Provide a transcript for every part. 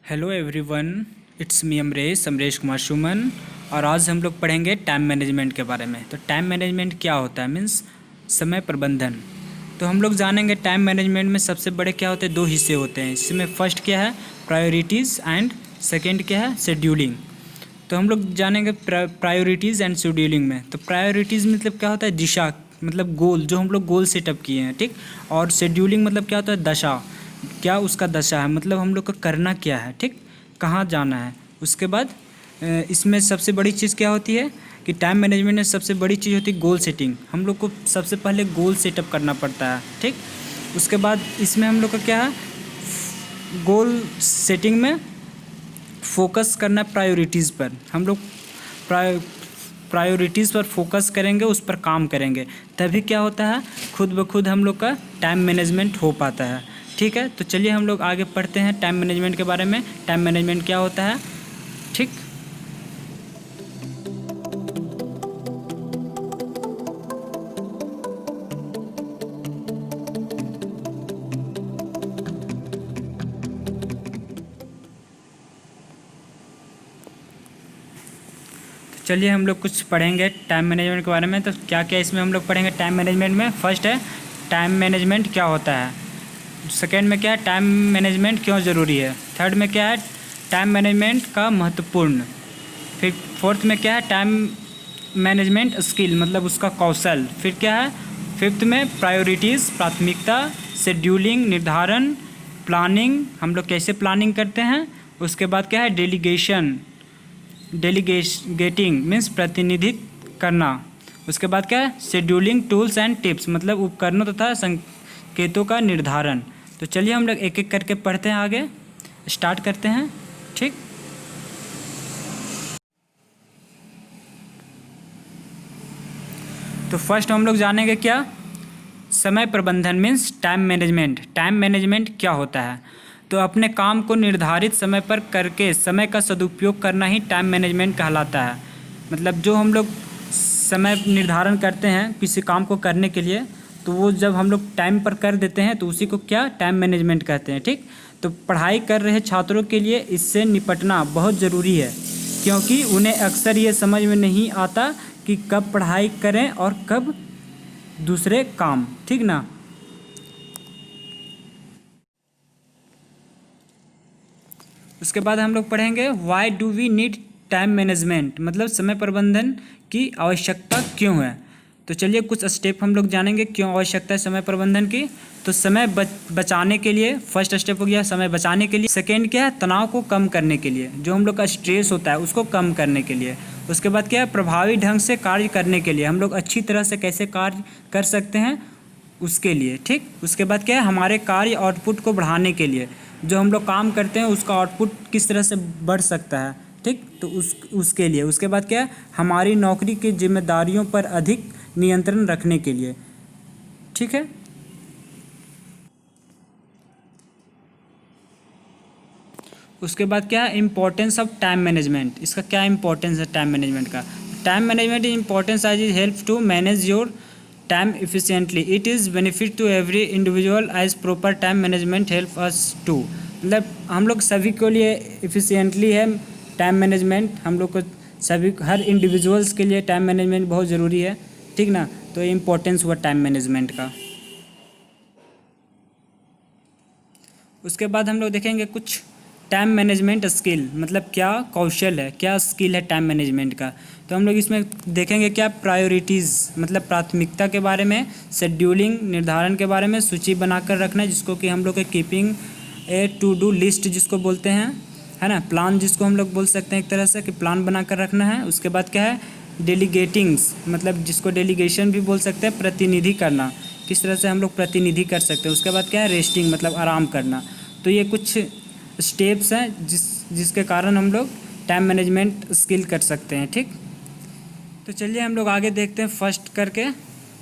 Hello everyone, it's me Amresh Kumar Suman. और आज हम लोग पढ़ेंगे टाइम मैनेजमेंट के बारे में। तो टाइम मैनेजमेंट क्या होता है, मीन्स समय प्रबंधन। तो हम लोग जानेंगे टाइम मैनेजमेंट में सबसे बड़े क्या होते हैं, दो हिस्से होते हैं। इसमें फर्स्ट क्या है, प्रायोरिटीज़, एंड सेकेंड क्या है, शेड्यूलिंग। तो हम लोग जानेंगे प्रायोरिटीज़ एंड शेड्यूलिंग में। तो प्रायोरिटीज़ मतलब क्या होता है, दिशा, मतलब गोल, जो हम लोग गोल सेटअप किए हैं, ठीक। और शेड्यूलिंग मतलब क्या होता है, दशा, क्या उसका दशा है, मतलब हम लोग का करना क्या है, ठीक, कहाँ जाना है। उसके बाद इसमें सबसे बड़ी चीज़ क्या होती है कि टाइम मैनेजमेंट में सबसे बड़ी चीज़ होती है गोल सेटिंग। हम लोग को सबसे पहले गोल सेटअप करना पड़ता है, ठीक। उसके बाद इसमें हम लोग का क्या है, गोल सेटिंग में फोकस करना प्रायोरिटीज़ पर। हम लोग प्रायोरिटीज़ पर फोकस करेंगे, उस पर काम करेंगे, तभी क्या होता है, खुद ब खुद हम लोग का टाइम मैनेजमेंट हो पाता है, ठीक है। तो चलिए हम लोग आगे पढ़ते हैं टाइम मैनेजमेंट के बारे में। टाइम मैनेजमेंट क्या होता है, ठीक। चलिए हम लोग कुछ पढ़ेंगे टाइम मैनेजमेंट के बारे में। तो क्या क्या इसमें हम लोग पढ़ेंगे टाइम मैनेजमेंट में। फर्स्ट है टाइम मैनेजमेंट क्या होता है, सेकेंड में क्या है, टाइम मैनेजमेंट क्यों ज़रूरी है, थर्ड में क्या है, टाइम मैनेजमेंट का महत्वपूर्ण, फिर फोर्थ में क्या है, टाइम मैनेजमेंट स्किल, मतलब उसका कौशल, फिर क्या है, फिफ्थ में प्रायोरिटीज़, प्राथमिकता, शेड्यूलिंग, निर्धारण, प्लानिंग, हम लोग कैसे प्लानिंग करते हैं। उसके बाद क्या है, डेलीगेशन, डेलीगेटिंग मीन्स प्रतिनिधित्व करना। उसके बाद क्या है, शेड्यूलिंग, टूल्स एंड टिप्स, मतलब उपकरणों तथा संकेतों का निर्धारण। तो चलिए हम लोग एक एक करके पढ़ते हैं, आगे स्टार्ट करते हैं, ठीक। तो फर्स्ट हम लोग जानेंगे क्या, समय प्रबंधन means time management. Time management क्या होता है, तो अपने काम को निर्धारित समय पर करके समय का सदुपयोग करना ही टाइम मैनेजमेंट कहलाता है। मतलब जो हम लोग समय निर्धारण करते हैं किसी काम को करने के लिए, तो वो जब हम लोग टाइम पर कर देते हैं तो उसी को क्या, टाइम मैनेजमेंट कहते हैं, ठीक। तो पढ़ाई कर रहे छात्रों के लिए इससे निपटना बहुत ज़रूरी है, क्योंकि उन्हें अक्सर ये समझ में नहीं आता कि कब पढ़ाई करें और कब दूसरे काम, ठीक ना। उसके बाद हम लोग पढ़ेंगे why do we need time management, मतलब समय प्रबंधन की आवश्यकता क्यों है। तो चलिए कुछ स्टेप हम लोग जानेंगे क्यों आवश्यकता है समय प्रबंधन की। तो समय बचाने के लिए, फर्स्ट स्टेप हो गया समय बचाने के लिए। सेकेंड क्या है, तनाव को कम करने के लिए, जो हम लोग का स्ट्रेस होता है उसको कम करने के लिए। उसके बाद क्या है, प्रभावी ढंग से कार्य करने के लिए, हम लोग अच्छी तरह से कैसे कार्य कर सकते हैं उसके लिए, ठीक। उसके बाद क्या है, हमारे कार्य आउटपुट को बढ़ाने के लिए, जो हम लोग काम करते हैं उसका आउटपुट किस तरह से बढ़ सकता है, ठीक। तो उसके लिए। उसके बाद क्या है, हमारी नौकरी की जिम्मेदारियों पर अधिक नियंत्रण रखने के लिए, ठीक है। उसके बाद क्या है, इम्पोर्टेंस ऑफ टाइम मैनेजमेंट। इसका क्या इम्पोर्टेंस है टाइम मैनेजमेंट का। Time management importance as is help to manage your time efficiently. It is benefit to every individual as proper time management help us to, मतलब हम लोग सभी के लिए एफिशिएंटली है टाइम मैनेजमेंट। हम लोग को सभी, हर इंडिविजुअल्स के लिए टाइम मैनेजमेंट बहुत ज़रूरी है, ठीक ना। तो ये इम्पोर्टेंस हुआ टाइम मैनेजमेंट का। उसके बाद हम लोग देखेंगे कुछ टाइम मैनेजमेंट स्किल, मतलब क्या कौशल है, क्या स्किल है टाइम मैनेजमेंट का। तो हम लोग इसमें देखेंगे क्या, प्रायोरिटीज़ मतलब प्राथमिकता के बारे में, शेड्यूलिंग निर्धारण के बारे में, सूची बनाकर रखना जिसको कि हम लोग के keeping a to do list जिसको बोलते हैं, है ना, प्लान जिसको हम लोग बोल सकते हैं एक तरह से कि प्लान बनाकर रखना है। उसके बाद क्या है, डेलीगेटिंग्स, मतलब जिसको डेलीगेशन भी बोल सकते हैं, प्रतिनिधि करना, किस तरह से हम लोग प्रतिनिधि कर सकते हैं। उसके बाद क्या है, रेस्टिंग, मतलब आराम करना। तो ये कुछ स्टेप्स हैं जिसके कारण हम लोग टाइम मैनेजमेंट स्किल कर सकते हैं, ठीक। तो चलिए हम लोग आगे देखते हैं फर्स्ट करके।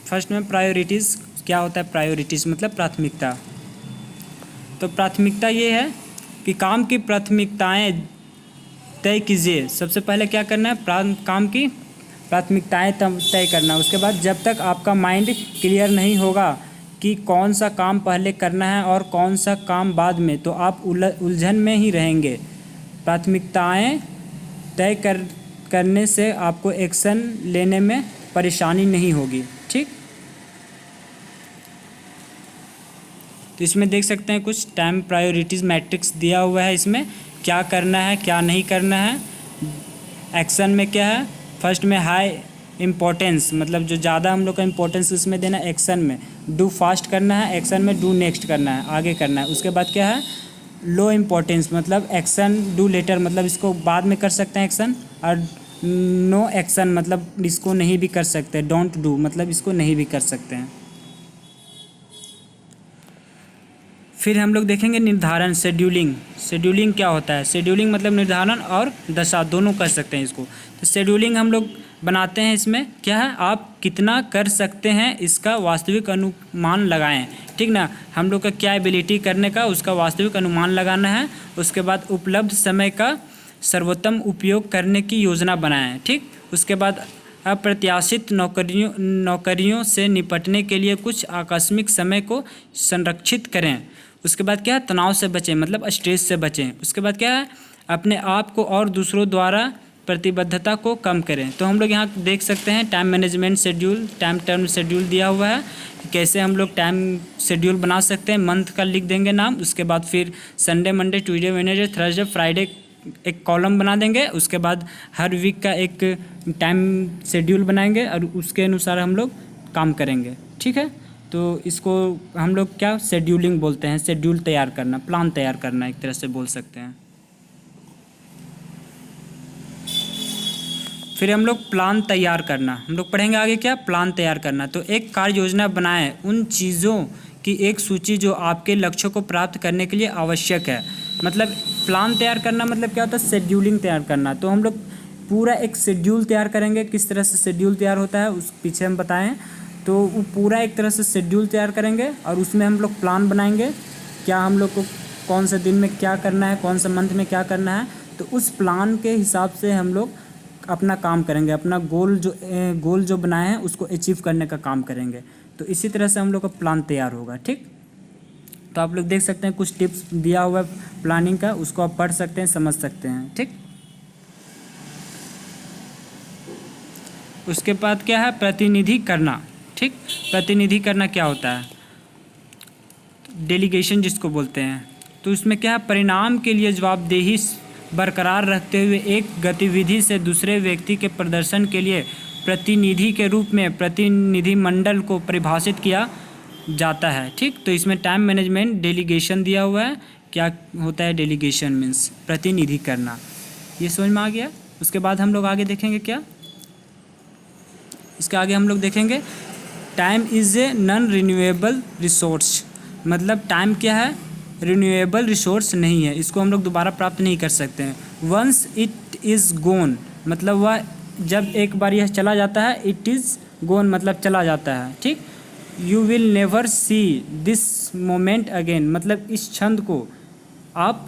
फर्स्ट में प्रायोरिटीज़ क्या होता है, प्रायोरिटीज़ मतलब प्राथमिकता। तो प्राथमिकता ये है कि काम की प्राथमिकताएं तय कीजिए। सबसे पहले क्या करना है, काम की प्राथमिकताएं तय करना। उसके बाद जब तक आपका माइंड क्लियर नहीं होगा कि कौन सा काम पहले करना है और कौन सा काम बाद में, तो आप उलझन में ही रहेंगे। प्राथमिकताएं तय करने से आपको एक्शन लेने में परेशानी नहीं होगी। ठीक, तो इसमें देख सकते हैं कुछ टाइम प्रायोरिटीज़ मैट्रिक्स दिया हुआ है। इसमें क्या करना है क्या नहीं करना है। एक्शन में क्या है, फर्स्ट में हाई इम्पोर्टेंस, मतलब जो ज़्यादा हम लोग का इम्पोर्टेंस उसमें देना है। एक्शन में डू फास्ट करना है, एक्शन में डू नेक्स्ट करना है, आगे करना है। उसके बाद क्या है, लो इम्पोर्टेंस, मतलब एक्शन डू लेटर, मतलब इसको बाद में कर सकते हैं एक्शन। और नो एक्शन मतलब इसको नहीं भी कर सकते। डोंट डू मतलब इसको नहीं भी कर सकते हैं। फिर हम लोग देखेंगे निर्धारण, शेड्यूलिंग। शेड्यूलिंग क्या होता है, शेड्यूलिंग मतलब निर्धारण और दशा दोनों कर सकते हैं इसको। तो शेड्यूलिंग हम लोग बनाते हैं। इसमें क्या है, आप कितना कर सकते हैं इसका वास्तविक अनुमान लगाएं। ठीक ना, हम लोग का क्या एबिलिटी करने का, उसका वास्तविक अनुमान लगाना है। उसके बाद उपलब्ध समय का सर्वोत्तम उपयोग करने की योजना बनाएं। ठीक, उसके बाद अप्रत्याशित नौकरियों से निपटने के लिए कुछ आकस्मिक समय को संरक्षित करें। उसके बाद क्या है, तनाव से बचें, मतलब स्ट्रेस से बचें। उसके बाद क्या है, अपने आप को और दूसरों द्वारा प्रतिबद्धता को कम करें। तो हम लोग यहाँ देख सकते हैं time management schedule, time term schedule दिया हुआ है। कैसे हम लोग टाइम शेड्यूल बना सकते हैं, मंथ का लिख देंगे नाम। उसके बाद फिर Sunday, Monday, Tuesday, Wednesday, Thursday, Friday एक कॉलम बना देंगे। उसके बाद हर वीक का एक टाइम शेड्यूल बनाएंगे और उसके अनुसार हम लोग काम करेंगे। ठीक है, तो इसको हम लोग क्या शेड्यूलिंग बोलते हैं। शेड्यूल तैयार करना, प्लान तैयार करना एक तरह से बोल सकते हैं। फिर हम लोग प्लान तैयार करना, हम लोग पढ़ेंगे आगे क्या, प्लान तैयार करना। तो एक कार्य योजना बनाएं, उन चीज़ों की एक सूची जो आपके लक्ष्यों को प्राप्त करने के लिए आवश्यक है। मतलब प्लान तैयार करना मतलब क्या होता है, शेड्यूलिंग तैयार करना। तो हम लोग पूरा एक शेड्यूल तैयार करेंगे। किस तरह से शेड्यूल तैयार होता है उस पीछे हम बताएं। तो वो पूरा एक तरह से शेड्यूल तैयार करेंगे और उसमें हम लोग प्लान बनाएंगे, क्या हम लोग को कौन से दिन में क्या करना है, कौन से मंथ में क्या करना है। तो उस प्लान के हिसाब से हम लोग अपना काम करेंगे, अपना गोल जो बनाए हैं उसको अचीव करने का काम करेंगे। तो इसी तरह से हम लोग का प्लान तैयार होगा। ठीक, तो आप लोग देख सकते हैं कुछ टिप्स दिया हुआ है प्लानिंग का, उसको आप पढ़ सकते हैं, समझ सकते हैं। ठीक, उसके बाद क्या है, प्रतिनिधि करना। ठीक, प्रतिनिधि करना क्या होता है, डेलीगेशन जिसको बोलते हैं। तो इसमें क्या है, परिणाम के लिए जवाबदेही बरकरार रखते हुए एक गतिविधि से दूसरे व्यक्ति के प्रदर्शन के लिए प्रतिनिधि के रूप में प्रतिनिधिमंडल को परिभाषित किया जाता है। ठीक, तो इसमें टाइम मैनेजमेंट डेलीगेशन दिया हुआ है। क्या होता है डेलीगेशन, मीन्स प्रतिनिधि करना। ये समझ में आ गया। उसके बाद हम लोग आगे देखेंगे क्या, इसके आगे हम लोग देखेंगे time is a non renewable resource. मतलब टाइम क्या है, रिन्यूएबल रिसोर्स नहीं है, इसको हम लोग दोबारा प्राप्त नहीं कर सकते हैं। वंस इट इज़ गोन, मतलब वह जब एक बार यह चला जाता है, इट इज़ गोन मतलब चला जाता है। ठीक, you will never see this moment again, मतलब इस क्षण को आप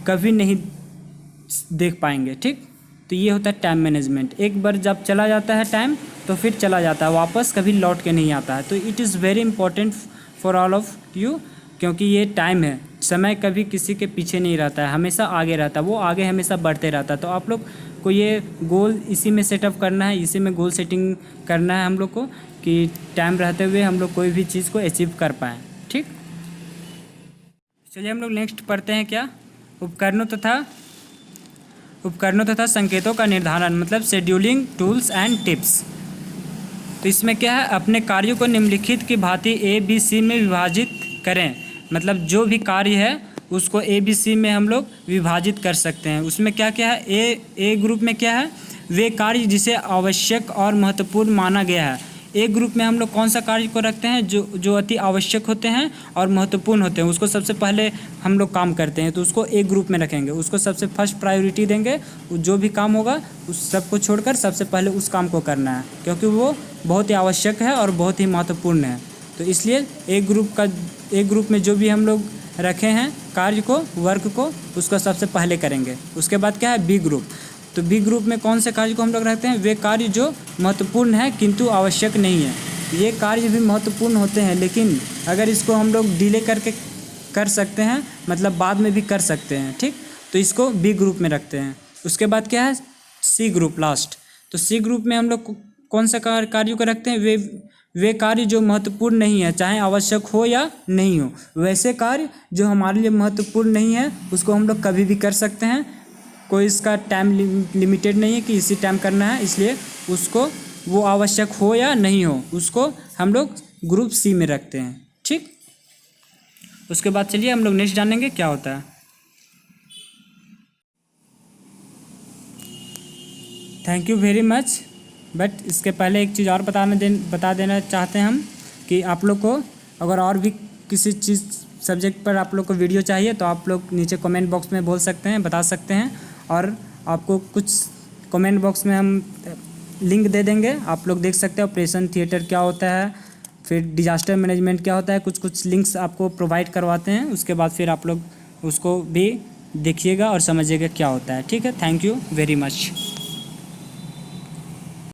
कभी नहीं देख पाएंगे। ठीक, तो ये होता है टाइम मैनेजमेंट। एक बार जब चला जाता है टाइम तो फिर चला जाता है, वापस कभी लौट के नहीं आता है। तो it is very important for all of you, क्योंकि ये टाइम है, समय कभी किसी के पीछे नहीं रहता है, हमेशा आगे रहता है, वो आगे हमेशा बढ़ते रहता है। तो आप लोग को ये गोल इसी में सेटअप करना है, इसी में गोल सेटिंग करना है हम लोग को, कि टाइम रहते हुए हम लोग कोई भी चीज़ को अचीव कर पाएँ। ठीक, चलिए हम लोग नेक्स्ट पढ़ते हैं क्या, उपकरणों तथा संकेतों का निर्धारण, मतलब शेड्यूलिंग टूल्स एंड टिप्स। तो इसमें क्या है, अपने कार्यों को निम्नलिखित की भांति ABC में विभाजित करें। मतलब जो भी कार्य है उसको ABC में हम लोग विभाजित कर सकते हैं। उसमें क्या क्या है, ए ग्रुप में क्या है, वे कार्य जिसे आवश्यक और महत्वपूर्ण माना गया है। ए ग्रुप में हम लोग कौन सा कार्य को रखते हैं, जो अति आवश्यक होते हैं और महत्वपूर्ण होते हैं, उसको सबसे पहले हम लोग काम करते हैं, तो उसको ए ग्रुप में रखेंगे, उसको सबसे फर्स्ट प्रायोरिटी देंगे। जो भी काम होगा उस सबको छोड़कर सबसे पहले उस काम को करना है, क्योंकि वो बहुत ही आवश्यक है और बहुत ही महत्वपूर्ण है। तो इसलिए ए ग्रुप में जो भी हम लोग रखे हैं कार्य को, वर्क को, उसको सबसे पहले करेंगे। उसके बाद क्या है, बी ग्रुप। तो बी ग्रुप में कौन से कार्य को हम लोग रखते हैं, वे कार्य जो महत्वपूर्ण है किंतु आवश्यक नहीं है। ये कार्य भी महत्वपूर्ण होते हैं, लेकिन अगर इसको हम लोग डिले करके कर सकते हैं, मतलब बाद में भी कर सकते हैं। ठीक, तो इसको बी ग्रुप में रखते हैं। उसके बाद क्या है, सी ग्रुप लास्ट। तो सी ग्रुप में हम लोग कौन सा कार्यों को रखते हैं, वे कार्य जो महत्वपूर्ण नहीं है, चाहे आवश्यक हो या नहीं हो। वैसे कार्य जो हमारे लिए महत्वपूर्ण नहीं है उसको हम लोग कभी भी कर सकते हैं, कोई इसका टाइम लिमिटेड नहीं है कि इसी टाइम करना है, इसलिए उसको वो आवश्यक हो या नहीं हो उसको हम लोग ग्रुप सी में रखते हैं। ठीक, उसके बाद चलिए हम लोग नेक्स्ट जानेंगे क्या होता है। Thank you very much. But इसके पहले एक चीज़ और बता देना चाहते हैं हम कि आप लोग को अगर और भी किसी चीज़ सब्जेक्ट पर आप लोग को वीडियो चाहिए तो आप लोग नीचे कमेंट बॉक्स में बोल सकते हैं, बता सकते हैं, और आपको कुछ कमेंट बॉक्स में हम लिंक दे देंगे, आप लोग देख सकते हैं ऑपरेशन थिएटर क्या होता है, फिर डिजास्टर मैनेजमेंट क्या होता है, कुछ लिंक्स आपको प्रोवाइड करवाते हैं। उसके बाद फिर आप लोग उसको भी देखिएगा और समझिएगा क्या होता है। ठीक है, थैंक यू वेरी मच।